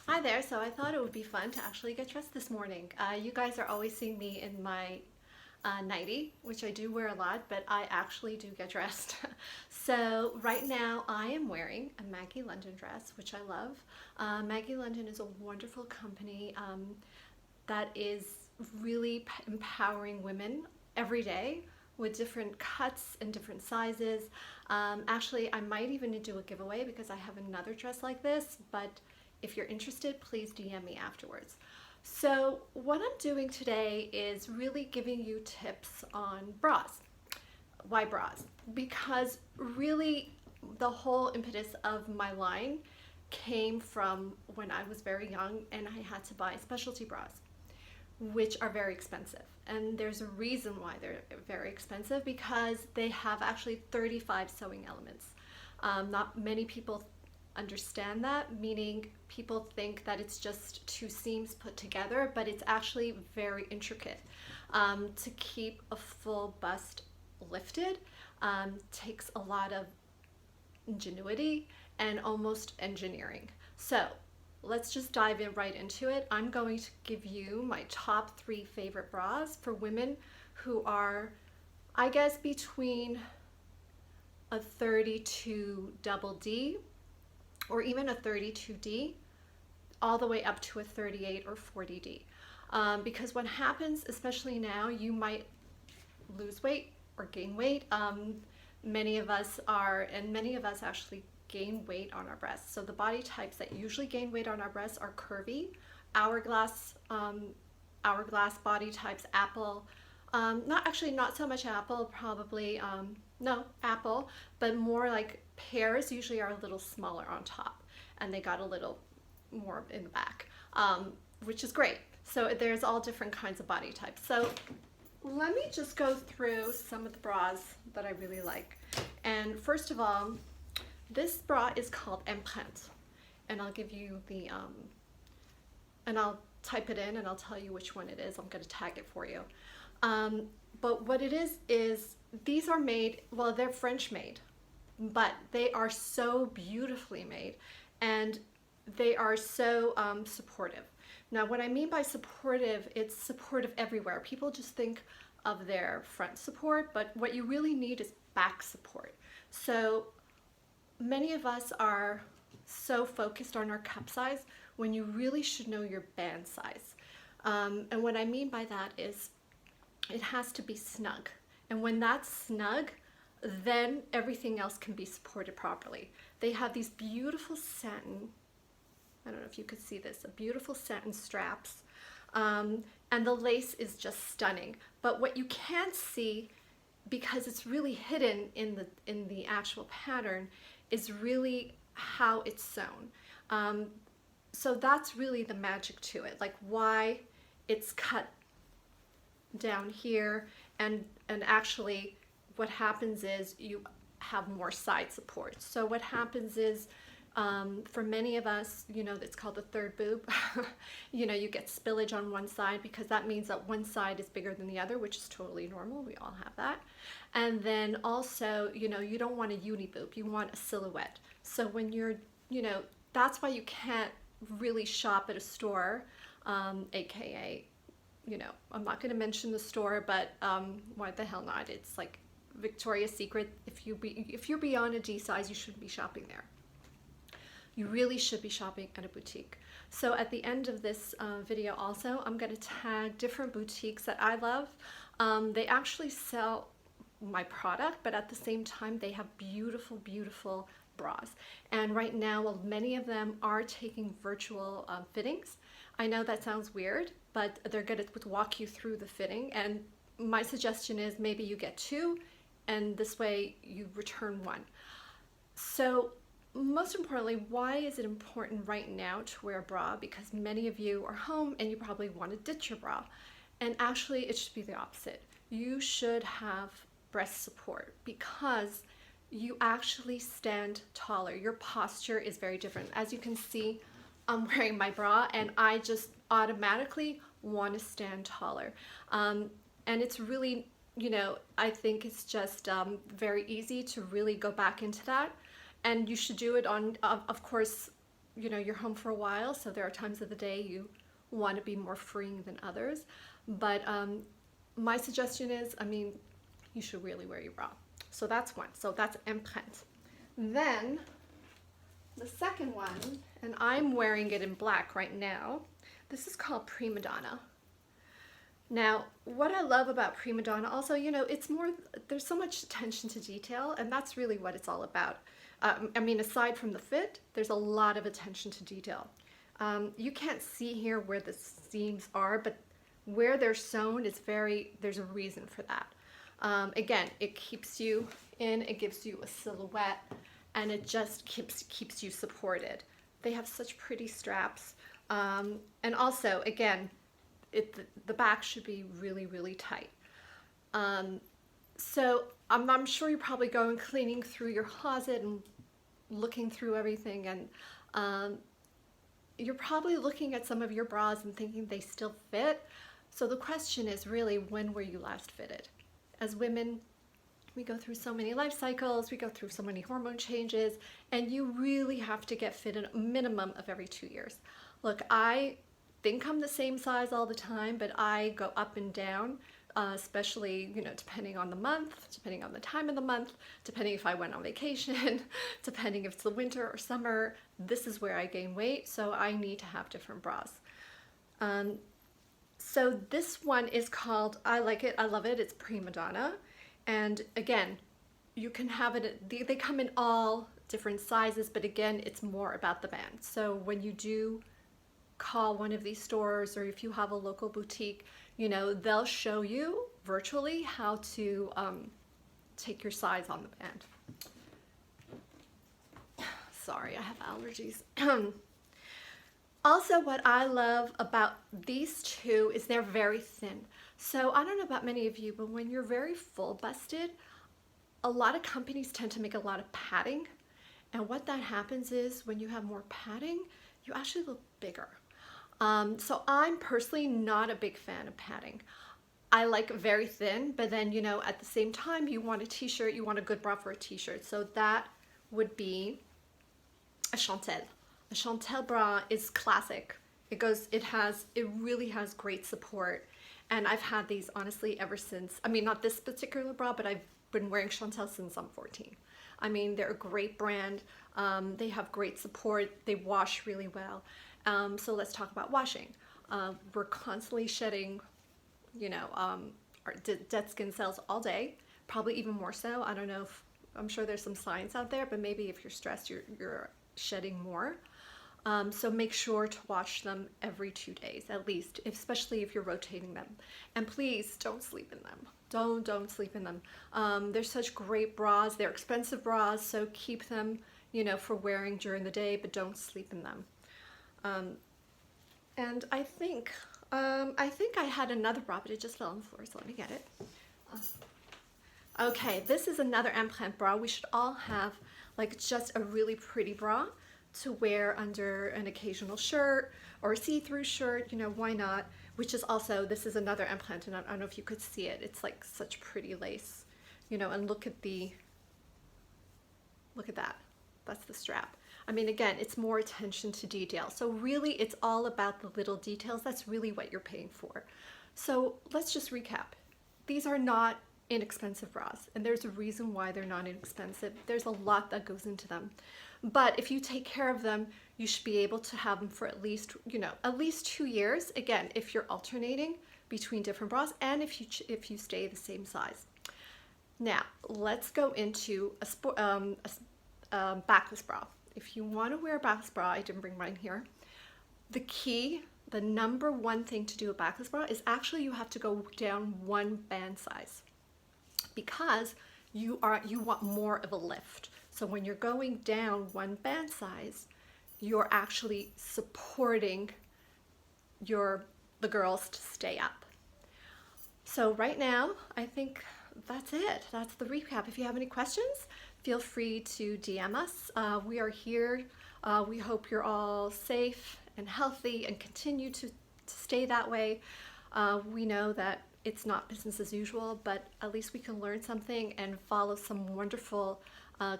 Hi there, so I thought it would be fun to actually get dressed this morning. You guys are always seeing me in my nightie, which I do wear a lot, but I actually do get dressed. So right now I am wearing a Maggie London dress, which I love. Maggie London is a wonderful company that is really empowering women every day with different cuts and different sizes. Actually, I might even do a giveaway because I have another dress like this, but if you're interested, please DM me afterwards. So what I'm doing today is really giving you tips on bras. Why bras? Because really the whole impetus of my line came from when I was very young and I had to buy specialty bras, which are very expensive. And there's a reason why they're very expensive, because they have actually 35 sewing elements. Not many people understand that, meaning people think that it's just two seams put together, but it's actually very intricate. To keep a full bust lifted takes a lot of ingenuity and almost engineering. So let's just dive in right into it. I'm going to give you my top 3 favorite bras for women who are, I guess, between a 32 double D or even a 32D all the way up to a 38 or 40D. Because what happens, especially now, you might lose weight or gain weight. Many of us are, and many of us actually gain weight on our breasts. So the body types that usually gain weight on our breasts are curvy, hourglass, hourglass body types, apple. Not so much apple, probably, no, apple, but more like pears usually are a little smaller on top and they got a little more in the back, which is great. So there's all different kinds of body types. So let me just go through some of the bras that I really like. And first of all, this bra is called Empreinte, and I'll give you the, and I'll type it in and I'll tell you which one it is. I'm going to tag it for you. But what it is these are made, well, they're French made, but they are so beautifully made and they are so supportive. Now, what I mean by supportive, it's supportive everywhere. People just think of their front support, but what you really need is back support. So many of us are so focused on our cup size when you really should know your band size. And what I mean by that is it has to be snug. And when that's snug, then everything else can be supported properly. They have these beautiful satin, I don't know if you could see this, beautiful satin straps. And the lace is just stunning. But what you can't see, because it's really hidden in the actual pattern, is really how it's sewn. So that's really the magic to it, like why it's cut down here, and actually what happens is you have more side support. So what happens is, for many of us, it's called the third boob. You get spillage on one side because that means that one side is bigger than the other, which is totally normal. We all have that. And then also, you don't want a uni boob, you want a silhouette. So when you're, that's why you can't really shop at a store, aka, I'm not going to mention the store, but why the hell not? It's like Victoria's Secret. If you're beyond a D size, you shouldn't be shopping there. You really should be shopping at a boutique. So at the end of this video also, I'm going to tag different boutiques that I love. They actually sell my product, but at the same time they have beautiful, beautiful bras. And right now, many of them are taking virtual fittings. I know that sounds weird, but they're going to walk you through the fitting. And my suggestion is maybe you get 2, and this way you return 1. So most importantly, why is it important right now to wear a bra? Because many of you are home and you probably want to ditch your bra. And actually, it should be the opposite. You should have breast support because you actually stand taller. Your posture is very different. As you can see, I'm wearing my bra and I just automatically want to stand taller. And it's really, I think it's just very easy to really go back into that. And you should do it on, of course, you know, you're home for a while, so there are times of the day you want to be more freeing than others. But my suggestion is, I mean, you should really wear your bra. So that's one. So that's Empreinte. Then the second one, and I'm wearing it in black right now. This is called Prima Donna. Now, what I love about Prima Donna also, you know, it's more, there's so much attention to detail, and that's really what it's all about. I mean, aside from the fit, there's a lot of attention to detail. You can't see here where the seams are, but where they're sewn, there's a reason for that. Again, it keeps you in, it gives you a silhouette, and it just keeps you supported. They have such pretty straps. And also, again, the back should be really, really tight. So I'm sure you're probably going cleaning through your closet and looking through everything, and you're probably looking at some of your bras and thinking they still fit. So the question is really, when were you last fitted? As women, we go through so many life cycles, we go through so many hormone changes, and you really have to get fitted a minimum of every 2 years. Look, I think I'm the same size all the time, but I go up and down, especially, you know, depending on the month, depending on the time of the month, depending if I went on vacation, depending if it's the winter or summer. This is where I gain weight, so I need to have different bras. So this one is called, I like it, I love it, it's Prima Donna. And again, you can have it, they come in all different sizes, but again, it's more about the band. So when you do call one of these stores, or if you have a local boutique, you know, they'll show you virtually how to take your size on the band. Sorry, I have allergies. Also, what I love about these two is they're very thin. So I don't know about many of you, but when you're very full busted, a lot of companies tend to make a lot of padding. And what that happens is when you have more padding, you actually look bigger. So I'm personally not a big fan of padding. I like very thin, but then, you know, at the same time, you want a t-shirt, you want a good bra for a t-shirt. So that would be a Chantelle. A Chantelle bra is classic. It really has great support. And I've had these honestly ever since, I mean, not this particular bra, but I've been wearing Chantelle since I'm 14. I mean, they're a great brand. They have great support. They wash really well. So let's talk about washing. We're constantly shedding, you know, our dead skin cells all day, probably even more so. I don't know if, I'm sure there's some science out there, but maybe if you're stressed, you're shedding more. So make sure to wash them every 2 days at least, especially if you're rotating them. And please don't sleep in them. Don't sleep in them. They're such great bras. They're expensive bras, so keep them, you know, for wearing during the day, but don't sleep in them. And I think I had another bra, but it just fell on the floor, so let me get it. Okay, this is another Empreinte bra. We should all have like just a really pretty bra to wear under an occasional shirt or a see-through shirt, you know, why not? Which is also, this is another Empreinte, and I don't know if you could see it. It's like such pretty lace, you know, and look at that. That's the strap. I mean, again, it's more attention to detail. So really, it's all about the little details. That's really what you're paying for. So let's just recap. These are not inexpensive bras, and there's a reason why they're not inexpensive. There's a lot that goes into them. But if you take care of them, you should be able to have them for at least, you know, at least 2 years. Again, if you're alternating between different bras and if you stay the same size. Now, let's go into a backless bra. If you want to wear a backless bra, I didn't bring mine here. The number one thing to do a backless bra is actually you have to go down one band size because you want more of a lift. So when you're going down one band size, you're actually supporting the girls to stay up. So right now, I think that's it. That's the recap. If you have any questions, feel free to DM us. We are here. We hope you're all safe and healthy and continue to stay that way. We know that it's not business as usual, but at least we can learn something and follow some wonderful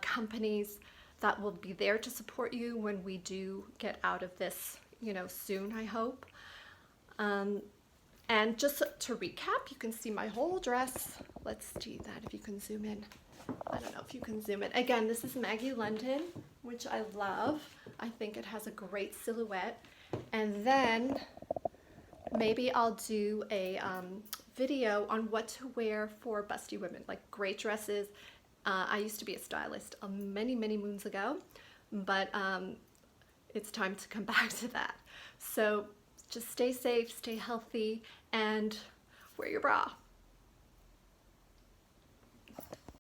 companies that will be there to support you when we do get out of this, you know, soon, I hope. And just to recap, you can see my whole dress. Let's see that if you can zoom in. I don't know if you can zoom in. Again, this is Maggie London, which I love. I think it has a great silhouette. And then maybe I'll do a video on what to wear for busty women, like great dresses. I used to be a stylist many, many moons ago, but it's time to come back to that. So just stay safe, stay healthy, and wear your bra.